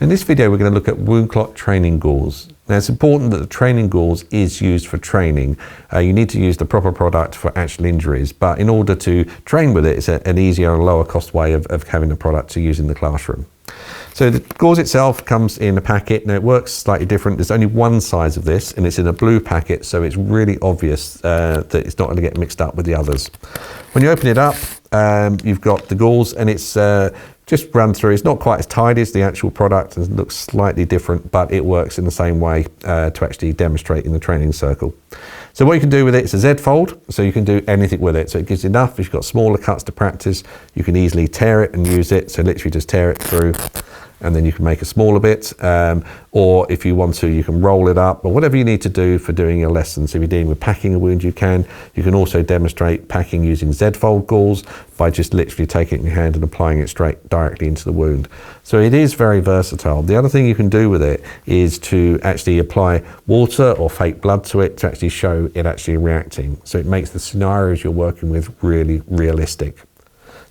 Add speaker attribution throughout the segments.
Speaker 1: In this video, we're going to look at WoundClot training gauze. Now, it's important that the training gauze is used for training. You need to use the proper product for actual injuries, but in order to train with it, it's an easier and lower cost way of having the product to use in the classroom. So the gauze itself comes in a packet. Now, it works slightly different. There's only one size of this, and it's in a blue packet, so it's really obvious that it's not going to get mixed up with the others. When you open it up, you've got the gauze, and it's just run through. It's not quite as tidy as the actual product, and it looks slightly different, but it works in the same way to actually demonstrate in the training circle. So what you can do with it, it's a Z fold, so you can do anything with it. So it gives enough. If you've got smaller cuts to practice, you can easily tear it and use it. So literally just tear it through, and then you can make a smaller bit. Or if you want to, you can roll it up, or whatever you need to do for doing your lessons. If you're dealing with packing a wound, you can. You can also demonstrate packing using Z-fold gauze by just literally taking it in your hand and applying it straight directly into the wound. So it is very versatile. The other thing you can do with it is to actually apply water or fake blood to it to actually show it actually reacting. So it makes the scenarios you're working with really realistic.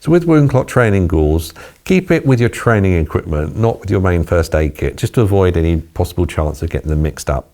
Speaker 1: So with WoundClot training gauze, keep it with your training equipment, not with your main first aid kit, just to avoid any possible chance of getting them mixed up.